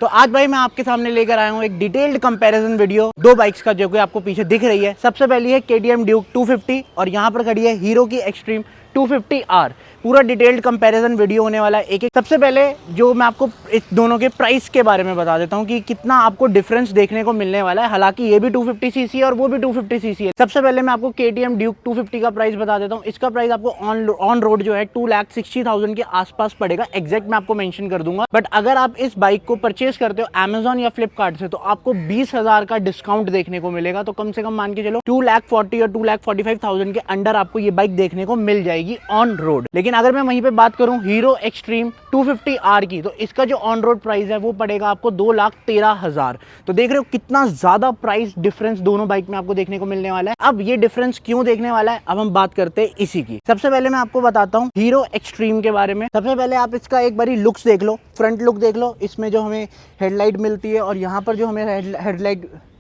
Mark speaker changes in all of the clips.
Speaker 1: तो आज भाई मैं आपके सामने लेकर आया हूँ एक डिटेल्ड कंपैरिजन वीडियो दो बाइक्स का, जो कि आपको पीछे दिख रही है। सबसे पहली है KTM ड्यूक 250 और यहाँ पर खड़ी है हीरो की एक्सट्रीम 250R। पूरा डिटेल्ड कंपैरिजन वीडियो होने वाला है एक एक। सबसे पहले जो मैं आपको इस दोनों के प्राइस के बारे में बता देता हूँ कि कितना आपको डिफरेंस देखने को मिलने वाला है। हालांकि ये भी 250 सीसी है और वो भी 250 सीसी है। सबसे पहले मैं आपको KTM ड्यूक 250 का प्राइस बता देता हूँ। इसका प्राइस आपको ऑन रोड जो है 2,60,000 के आसपास पड़ेगा। एग्जैक्ट मैं आपको मेंशन कर दूंगा। बट अगर आप इस बाइक को परचेज करते हो अमेजॉन या फ्लिपकार्ट से तो आपको 20,000 का डिस्काउंट देखने को मिलेगा। तो कम से कम मान के चलो 2,40,000 और 2,45,000 के अंडर आपको ये बाइक देखने को मिल जाएगी ऑन रोड। लेकिन अगर मैं वहीं पे बात करूं हीरो एक्सट्रीम 250R की, तो इसका जो ऑन रोड प्राइस है वो पड़ेगा आपको 2,13,000। तो देख रहे हो कितना ज्यादा प्राइस डिफरेंस दोनों बाइक में आपको देखने को मिलने वाला है। अब ये डिफरेंस क्यों देखने वाला है, अब हम बात करते हैं इसी की। सबसे पहले मैं आपको बताता हूँ हीरो एक्सट्रीम के बारे में। सबसे पहले आप इसका एक बारी लुक्स देख लो, फ्रंट लुक देख लो। इसमें जो हमें हेडलाइट मिलती है और यहाँ पर जो हमें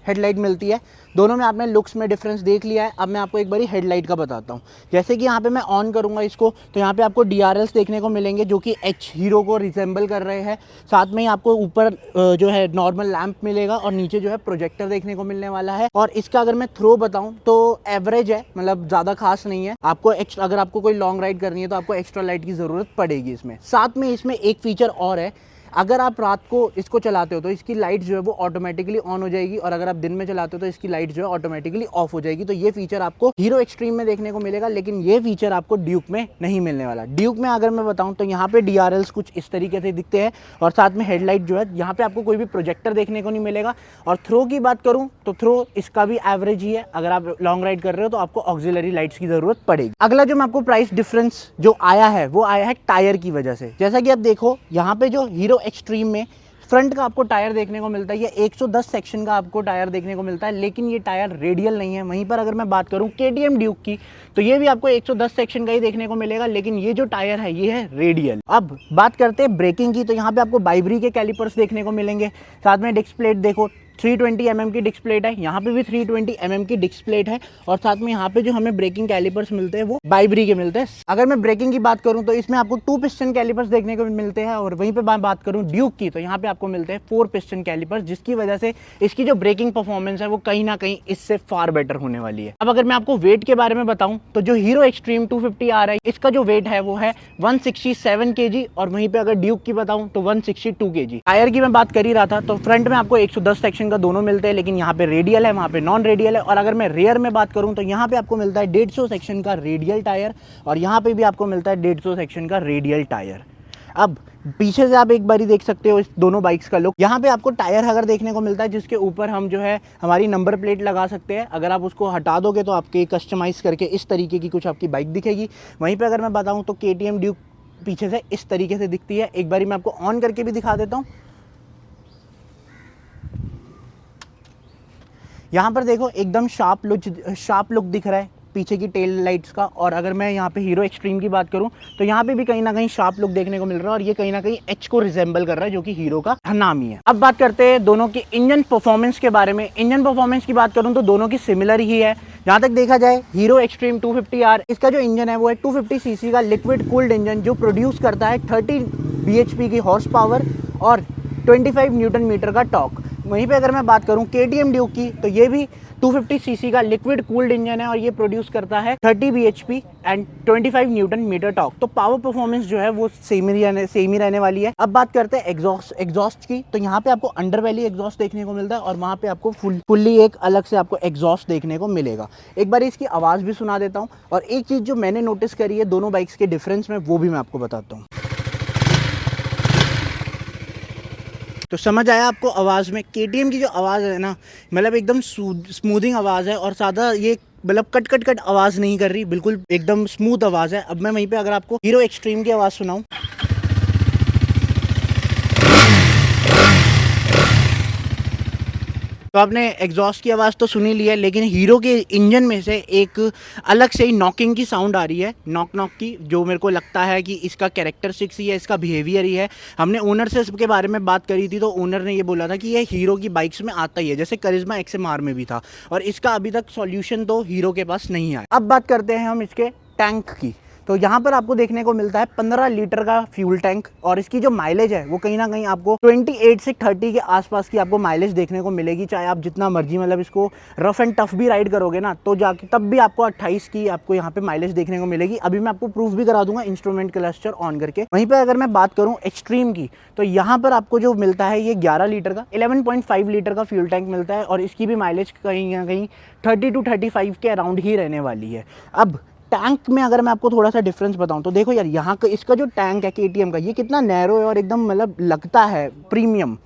Speaker 1: हेडलाइट मिलती है, दोनों में आपने लुक्स में डिफरेंस देख लिया है। अब मैं आपको एक बारी हेडलाइट का बताता हूँ। जैसे कि यहाँ पे मैं ऑन करूँगा इसको तो यहाँ पे आपको DRLs देखने को मिलेंगे जो कि हीरो को रिजेंबल कर रहे हैं। साथ में ही आपको ऊपर जो है नॉर्मल लैंप मिलेगा और नीचे जो है प्रोजेक्टर देखने को मिलने वाला है। और इसका अगर मैं थ्रो बताऊँ तो एवरेज है, मतलब ज़्यादा खास नहीं है। आपको अगर आपको कोई लॉन्ग राइड करनी है तो आपको एक्स्ट्रा लाइट की ज़रूरत पड़ेगी इसमें। साथ में इसमें एक फीचर और है, अगर आप रात को इसको चलाते हो तो इसकी लाइट जो है वो ऑटोमेटिकली ऑन हो जाएगी और अगर आप दिन में चलाते हो तो इसकी लाइट जो है ऑटोमेटिकली ऑफ हो जाएगी। तो ये फीचर आपको हीरो एक्सट्रीम में देखने को मिलेगा, लेकिन ये फीचर आपको ड्यूक में नहीं मिलने वाला। ड्यूक में अगर मैं बताऊं तो यहाँ पे DRLs कुछ इस तरीके से दिखते हैं और साथ में हेडलाइट जो है यहाँ पे आपको कोई भी प्रोजेक्टर देखने को नहीं मिलेगा। और थ्रो की बात करूँ तो थ्रो इसका भी एवरेज ही है। अगर आप लॉन्ग राइड कर रहे हो तो आपको ऑक्सिलरी लाइट्स की जरूरत पड़ेगी। अगला जो मैं आपको प्राइस डिफरेंस जो आया है वो आया है टायर की वजह से। जैसा कि आप देखो यहाँ पे जो हीरो एक्सट्रीम में फ्रंट का आपको टायर देखने को मिलता है, ये 110 सेक्शन का आपको टायर देखने को मिलता है, लेकिन ये टायर रेडियल नहीं है। वहीं पर अगर मैं बात करूं KTM ड्यूक की तो ये भी आपको 110 सेक्शन का ही देखने को मिलेगा, लेकिन ये जो टायर है ये है रेडियल। अब बात करते हैं ब्रेकिंग की, तो यहाँ पे आपको बाइबरी के कैलिपर्स देखने को मिलेंगे। साथ में डिस्क प्लेट देखो 320 mm की डिस्क प्लेट है, यहाँ पे भी 320 mm की डिस्क प्लेट है और साथ में यहाँ पे जो हमें ब्रेकिंग कैलिपर्स मिलते हैं वो बाइबरी के मिलते हैं। अगर मैं ब्रेकिंग की बात करूँ तो इसमें आपको 2 पिस्टन कैलिपर्स देखने को मिलते हैं और वहीं पे बात करूँ ड्यूक की तो यहाँ पे आपको मिलते हैं 4 पिस्टन कैलिपर्स, जिसकी वजह से इसकी जो ब्रेकिंग परफॉर्मेंस है वो कहीं ना कहीं इससे फार बेटर होने वाली है। अब अगर मैं आपको वेट के बारे में बताऊँ तो जो हीरो एक्सट्रीम 250R है इसका जो वेट है वो है 167 kg और वहीं पे अगर ड्यूक की बताऊँ तो 162 kg। टायर की मैं बात कर ही रहा था तो फ्रंट में आपको 110 सेक्शन का दोनों मिलते हैं, लेकिन यहाँ पे रेडियल है, वहाँ पे नॉन रेडियल है। और अगर मैं रेयर में बात करूँ तो यहाँ पे आपको मिलता है 150 सेक्शन का रेडियल टायर और यहाँ पे भी आपको मिलता है 150 सेक्शन का रेडियल टायर। अब पीछे से आप एक बारी देख सकते हो इस दोनों बाइक्स का लुक। यहाँ पे आपको टायर अगर देखने को मिलता है जिसके ऊपर हम जो है हमारी नंबर प्लेट लगा सकते हैं। अगर आप उसको हटा दोगे तो आपके कस्टमाइज करके इस तरीके की कुछ आपकी बाइक दिखेगी। वहीं पे अगर मैं बताऊँ तो KTM ड्यूक पीछे से इस तरीके से दिखती है। एक बारी मैं आपको ऑन करके भी दिखा देता हूँ। यहाँ पर देखो एकदम शार्प लुक दिख रहा है पीछे की टेल लाइट्स का। और अगर मैं यहाँ पे हीरो एक्सट्रीम की बात करूँ तो यहाँ पे भी कहीं ना कहीं शार्प लुक देखने को मिल रहा है और ये कहीं ना कहीं H को रिजेंबल कर रहा है जो कि हीरो का नाम ही है। अब बात करते हैं दोनों की इंजन परफॉर्मेंस के बारे में। इंजन परफॉर्मेंस की बात करूँ तो दोनों की सिमिलर ही है। जहाँ तक देखा जाए हीरो एक्सट्रीम 250R इसका जो इंजन है वो है 250 सीसी का लिक्विड कूल्ड इंजन जो प्रोड्यूस करता है 30 bhp की हॉर्स पावर और 25 न्यूटन मीटर का टॉर्क। वहीं पे अगर मैं बात करूं KTM ड्यूक की तो ये भी 250 सीसी का लिक्विड कूल्ड इंजन है और ये प्रोड्यूस करता है 30 bhp and 25 newton metre torque. तो पावर परफॉर्मेंस जो है वो सेम ही रहने वाली है। अब बात करते हैं एग्जॉस्ट की, तो यहाँ पे आपको अंडर वैली एग्जॉस्ट देखने को मिलता है और वहाँ पे आपको फुल्ली एक अलग से आपको एग्जॉस्ट देखने को मिलेगा। एक बार इसकी आवाज़ भी सुना देता हूँ और एक चीज़ जो मैंने नोटिस करी है दोनों बाइक्स के डिफरेंस में वो भी मैं आपको बताता हूँ। तो समझ आया आपको आवाज़ में? KTM की जो आवाज़ है ना, मतलब एकदम स्मूथिंग आवाज़ है और सादा ये मतलब कट आवाज़ नहीं कर रही, बिल्कुल एकदम स्मूथ आवाज़ है। अब मैं वहीं पे अगर आपको हीरो एक्सट्रीम की आवाज़ सुनाऊं तो आपने एग्जॉस्ट की आवाज़ तो सुनी ली है, लेकिन हीरो के इंजन में से एक अलग से ही नॉकिंग की साउंड आ रही है, नॉक की, जो मेरे को लगता है कि इसका कैरेक्टरिस्टिक्स ही है, इसका बिहेवियर ही है। हमने ओनर से इसके बारे में बात करी थी तो ओनर ने ये बोला था कि ये हीरो की बाइक्स में आता ही है, जैसे करिश्मा XMR में भी था और इसका अभी तक सॉल्यूशन तो हीरो के पास नहीं आया। अब बात करते हैं हम इसके टैंक की। तो यहाँ पर आपको देखने को मिलता है 15 लीटर का फ्यूल टैंक और इसकी जो माइलेज है वो कहीं ना कहीं आपको 28 से 30 के आसपास की आपको माइलेज देखने को मिलेगी। चाहे आप जितना मर्जी मतलब इसको रफ एंड टफ भी राइड करोगे ना तो जाके तब भी आपको 28 की आपको यहाँ पे माइलेज देखने को मिलेगी। अभी मैं आपको प्रूफ भी करा दूंगा इंस्ट्रूमेंट क्लस्टर ऑन करके। वहीं पर अगर मैं बात करूँ एक्सट्रीम की तो यहाँ पर आपको जो मिलता है ये 11 लीटर का 11.5 लीटर का फ्यूल टैंक मिलता है और इसकी भी माइलेज कहीं ना कहीं 30 to 35 के अराउंड ही रहने वाली है। अब टैंक में अगर मैं आपको थोड़ा सा डिफरेंस बताऊं तो देखो यार यहाँ का इसका जो टैंक है KTM का ये कितना नैरो है और एकदम मतलब लगता है प्रीमियम।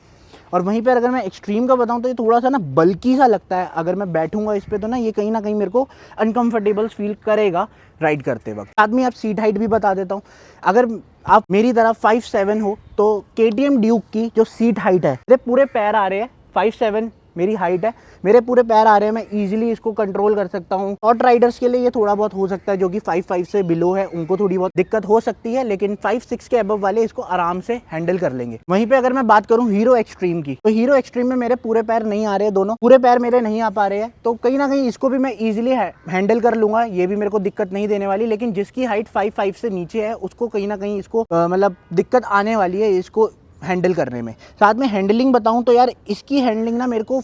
Speaker 1: और वहीं पर अगर मैं एक्सट्रीम का बताऊं तो ये थोड़ा सा ना बल्कि सा लगता है। अगर मैं बैठूंगा इस पर तो ना ये कहीं ना कहीं मेरे को अनकंफर्टेबल फील करेगा राइड करते वक्त। साथ में आप सीट हाइट भी बता देता हूँ। अगर आप मेरी तरह 5'7" हो तो KTM ड्यूक की जो सीट हाइट है मेरे पूरे पैर आ रहे हैं 5'7" मेरी हाइट है, मेरे पूरे पैर आ रहे हैं, मैं इजीली इसको कंट्रोल कर सकता हूँ। शॉर्ट राइडर्स के लिए ये थोड़ा बहुत हो सकता है जो कि 5'5" से बिलो है उनको थोड़ी बहुत दिक्कत हो सकती है, लेकिन 5'6" के अबव वाले इसको आराम से हैंडल कर लेंगे। वहीं पे अगर मैं बात करूँ हीरो एक्सट्रीम की तो हीरो एक्सट्रीम में मेरे पूरे पैर नहीं आ रहे, दोनों पूरे पैर मेरे नहीं आ पा रहे हैं, तो कहीं ना कहीं इसको भी मैं इजीली हैंडल कर लूंगा, ये भी मेरे को दिक्कत नहीं देने वाली। लेकिन जिसकी हाइट 5'5" से नीचे है उसको कहीं ना कहीं इसको मतलब दिक्कत आने वाली है इसको हैंडल करने में। साथ में हैंडलिंग बताऊं तो यार इसकी हैंडलिंग ना मेरे को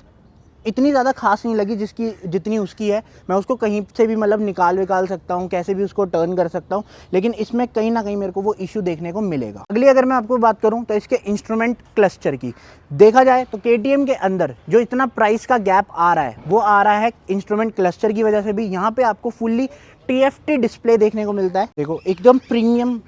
Speaker 1: इतनी ज़्यादा खास नहीं लगी जितनी उसकी है। मैं उसको कहीं से भी मतलब निकाल सकता हूँ, कैसे भी उसको टर्न कर सकता हूँ, लेकिन इसमें कहीं ना कहीं मेरे को वो इशू देखने को मिलेगा। अगली अगर मैं आपको बात करूँ तो इसके इंस्ट्रूमेंट क्लस्टर की देखा जाए तो KTM के अंदर जो इतना प्राइस का गैप आ रहा है वो आ रहा है इंस्ट्रूमेंट क्लस्टर की वजह से भी। यहाँ पे आपको फुल्ली TFT डिस्प्ले देखने को मिलता है। देखो एकदम प्रीमियम,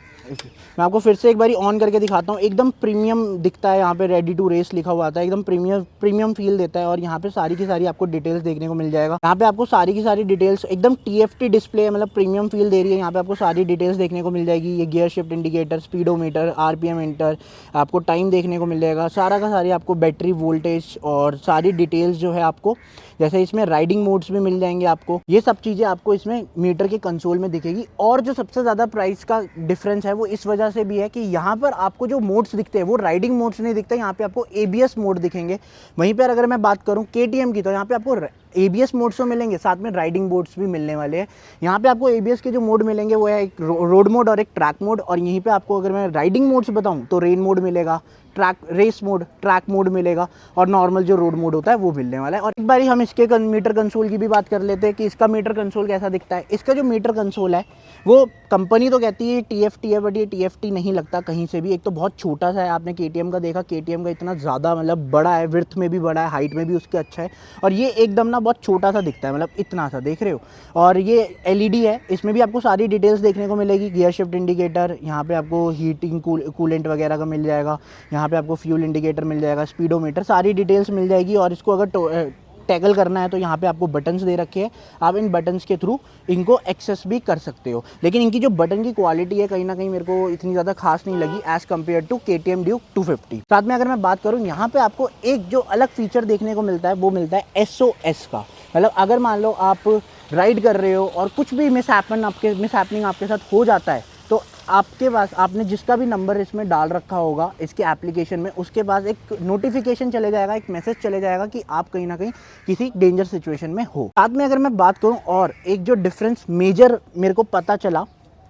Speaker 1: मैं आपको फिर से एक बारी ऑन करके दिखाता हूँ, एकदम प्रीमियम दिखता है। यहाँ पे रेडी टू रेस लिखा हुआ आता है, एकदम प्रीमियम फील देता है। और यहाँ पे सारी की सारी आपको डिटेल्स देखने को मिल जाएगा। यहाँ पे आपको सारी की सारी डिटेल्स एकदम TFT डिस्प्ले मतलब प्रीमियम फील दे रही है। यहाँ पे आपको सारी डिटेल्स देखने को मिल जाएगी। ये gear shift indicator, speedometer, RPM inter, आपको टाइम देखने को मिल जाएगा। सारा का सारी आपको बैटरी वोल्टेज और सारी डिटेल्स जो है आपको, जैसे इसमें राइडिंग मोड्स भी मिल जाएंगे आपको, ये सब चीज़ें आपको इसमें मीटर के कंसोल में दिखेगी। और जो सबसे ज़्यादा प्राइस का डिफरेंस है वो इस वजह से भी है कि यहाँ पर आपको जो मोड्स दिखते हैं वो राइडिंग मोड्स नहीं दिखते, यहाँ पे आपको ABS मोड दिखेंगे। वहीं पर अगर मैं बात करूँ KTM की तो यहाँ पे आपको ABS मोड्स तो मिलेंगे, साथ में राइडिंग मोड्स भी मिलने वाले हैं। यहाँ पे आपको ABS के जो मोड मिलेंगे वो है एक रोड मोड और एक ट्रैक मोड। और यहीं पे आपको अगर मैं राइडिंग मोड्स बताऊँ तो रेन मोड मिलेगा, रेस मोड, ट्रैक मोड मिलेगा और नॉर्मल जो रोड मोड होता है वो मिलने वाला है। और एक बारी हम इसके मीटर कंसोल की भी बात कर लेते हैं कि इसका मीटर कंसोल कैसा दिखता है। इसका जो मीटर कंसोल है वो कंपनी तो कहती है TFT है, बट ये TFT नहीं लगता कहीं से भी। एक तो बहुत छोटा सा है, आपने KTM का देखा, KTM का इतना ज़्यादा मतलब बड़ा है, विड्थ में भी बड़ा है, हाइट में भी उसके अच्छा है, और ये एकदम ना बहुत छोटा सा दिखता है, मतलब इतना सा देख रहे हो। और ये LED है, इसमें भी आपको सारी डिटेल्स देखने को मिलेगी। गियर शिफ्ट इंडिकेटर, यहाँ पे आपको हीटिंग कूलेंट वगैरह का मिल जाएगा, यहाँ पे आपको फ्यूल इंडिकेटर मिल जाएगा, स्पीडोमीटर, सारी डिटेल्स मिल जाएगी। और इसको अगर टैगल करना है तो यहाँ पे आपको बटन्स दे रखे हैं, आप इन बटन्स के थ्रू इनको एक्सेस भी कर सकते हो। लेकिन इनकी जो बटन की क्वालिटी है कहीं ना कहीं मेरे को इतनी ज़्यादा खास नहीं लगी as compare to KTM Duke 250। साथ में अगर मैं बात करूँ यहाँ पे आपको एक जो अलग फीचर देखने को मिलता है वो मिलता है SOS का। मतलब अगर मान लो आप राइड कर रहे हो और कुछ भी मिसहैपनिंग आपके साथ हो जाता है तो आपके पास, आपने जिसका भी नंबर इसमें डाल रखा होगा इसके एप्लीकेशन में, उसके पास एक नोटिफिकेशन चले जाएगा, एक मैसेज चले जाएगा कि आप कहीं ना कहीं किसी डेंजर सिचुएशन में हो। साथ में अगर मैं बात करूं और एक जो डिफरेंस मेजर मेरे को पता चला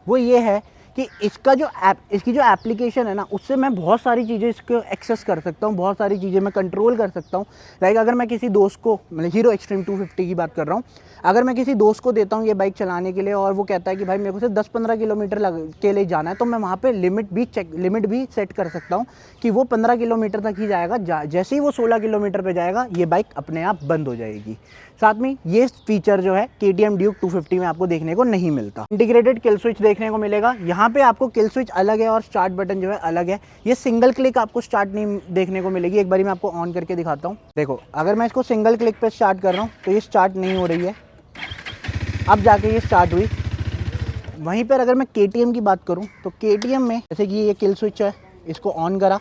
Speaker 1: वो ये है कि इसकी जो एप्लीकेशन है ना उससे मैं बहुत सारी चीज़ें इसको एक्सेस कर सकता हूँ, बहुत सारी चीज़ें मैं कंट्रोल कर सकता हूँ। लाइक अगर मैं किसी दोस्त को, मतलब हीरो एक्सट्रीम 250 की बात कर रहा हूँ, अगर मैं किसी दोस्त को देता हूँ ये बाइक चलाने के लिए और वो कहता है कि भाई मेरे को सिर्फ 10-15 किलोमीटर के लिए जाना है, तो मैं वहाँ पे लिमिट भी सेट कर सकता हूँ कि वो 15 किलोमीटर तक ही जाएगा। जैसे ही वो 16 किलोमीटर पे जाएगा ये बाइक अपने आप बंद हो जाएगी। साथ में ये फीचर जो है KTM ड्यूक 250 में आपको देखने को नहीं मिलता। इंटीग्रेटेड किल स्विच देखने को मिलेगा, यहाँ पे आपको किल स्विच अलग है और स्टार्ट बटन जो है अलग है। ये सिंगल क्लिक आपको स्टार्ट नहीं देखने को मिलेगी। एक बारी मैं आपको ऑन करके दिखाता हूँ। देखो अगर मैं इसको सिंगल क्लिक पे स्टार्ट कर रहा हूँ तो ये स्टार्ट नहीं हो रही है, अब जाके ये स्टार्ट हुई। वहीं पर अगर मैं KTM की बात करूं तो KTM में जैसे कि ये किल स्विच है, इसको ऑन करा,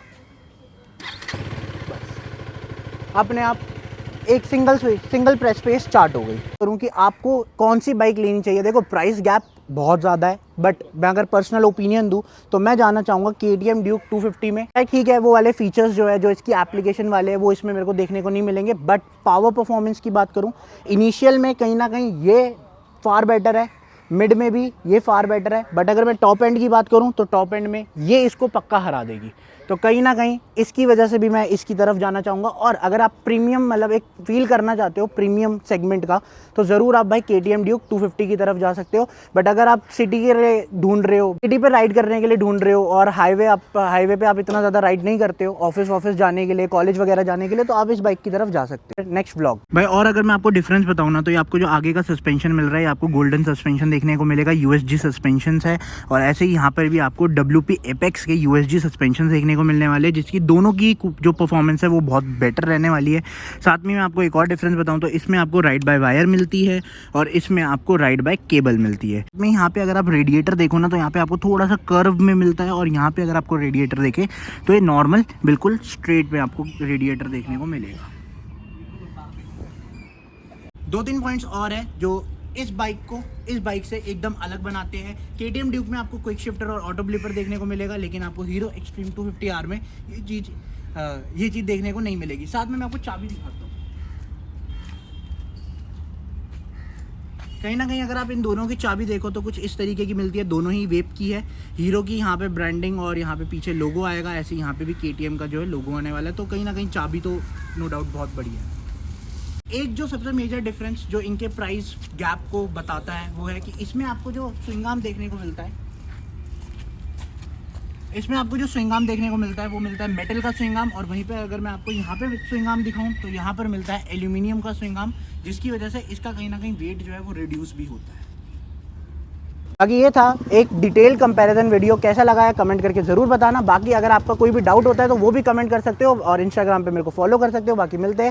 Speaker 1: अपने आप एक सिंगल प्रेस पे स्टार्ट हो गई। करूँ कि आपको कौन सी बाइक लेनी चाहिए। देखो प्राइस गैप बहुत ज़्यादा है, बट मैं अगर पर्सनल ओपिनियन दूं तो मैं जानना चाहूँगा KTM ड्यूक 250 में। ठीक है वो वाले फीचर्स जो है जो इसकी एप्लीकेशन वाले हैं वो इसमें मेरे को देखने को नहीं मिलेंगे, बट पावर परफॉर्मेंस की बात करूँ इनिशियल में कहीं ना कहीं ये फार बेटर है। मिड में भी ये फार बेटर है, बट अगर मैं टॉप एंड की बात करूं तो टॉप एंड में ये इसको पक्का हरा देगी। तो कहीं ना कहीं इसकी वजह से भी मैं इसकी तरफ जाना चाहूँगा। और अगर आप प्रीमियम मतलब एक फील करना चाहते हो प्रीमियम सेगमेंट का, तो ज़रूर आप भाई KTM ड्यूक 250 की तरफ जा सकते हो। बट अगर आप सिटी के लिए ढूंढ रहे हो, सिटी पे राइड करने के लिए ढूंढ रहे हो और हाईवे पे आप इतना ज़्यादा राइड नहीं करते हो, ऑफिस जाने के लिए, कॉलेज वगैरह जाने के लिए, तो आप इस बाइक की तरफ जा सकते हो। नेक्स्ट ब्लॉग भाई। और अगर मैं आपको डिफरेंस बताऊँ ना, तो ये आपको जो आगे का सस्पेंशन मिल रहा है, आपको गोल्डन सस्पेंशन देखने को मिलेगा, USG सस्पेंशन है। और ऐसे ही यहाँ पर भी आपको WP एपेक्स के USG सस्पेंशन देखने को मिलने वाले, जिसकी दोनों की जो परफॉर्मेंस है वो बहुत बेटर रहने वाली है। साथ में मैं आपको एक और डिफरेंस बताऊं तो इसमें आपको राइड बाय वायर मिलती है और इसमें आपको राइड बाय केबल मिलती है। मैं यहाँ पे अगर आप रेडिएटर देखो ना, तो यहाँ पे आपको थोड़ा सा कर्व में मिलता है, और यहाँ पे अगर आपको रेडिएटर देखे तो ये नॉर्मल बिल्कुल स्ट्रेट में आपको रेडिएटर देखने को मिलेगा। 2-3 पॉइंट्स और है जो इस बाइक से एकदम अलग बनाते हैं। KTM ड्यूक में आपको क्विक शिफ्टर और ऑटो ब्लिपर देखने को मिलेगा, लेकिन आपको हीरो एक्सट्रीम 250R में ये चीज़ देखने को नहीं मिलेगी। साथ में मैं आपको चाबी दिखाता हूँ। कहीं ना कहीं अगर आप इन दोनों की चाबी देखो तो कुछ इस तरीके की मिलती है। दोनों ही वेब की है, हीरो की यहाँ पे ब्रांडिंग और यहाँ पे पीछे लोगो आएगा, ऐसे यहाँ पे भी KTM का जो है लोगो आने वाला है। तो कहीं ना कहीं चाबी तो नो डाउट बहुत बढ़िया है। एक जो सबसे मेजर डिफरेंस जो इनके प्राइस गैप को बताता है वो है कि इसमें आपको जो स्विंग आर्म देखने को मिलता है, वो मिलता है मेटल का स्विंग आर्म। और वहीं पे अगर मैं आपको यहाँ पे स्विंग आर्म दिखाऊं तो यहाँ पर मिलता है एल्यूमिनियम का स्विंग आर्म, जिसकी वजह से इसका कहीं ना कहीं वेट जो है वो रिड्यूस भी होता है। बाकी ये था एक डिटेल कंपैरिजन वीडियो। कैसा लगा है कमेंट करके ज़रूर बताना। बाकी अगर आपका कोई भी डाउट होता है तो वो भी कमेंट कर सकते हो और इंस्टाग्राम पे मेरे को फॉलो कर सकते हो। बाकी मिलते हैं।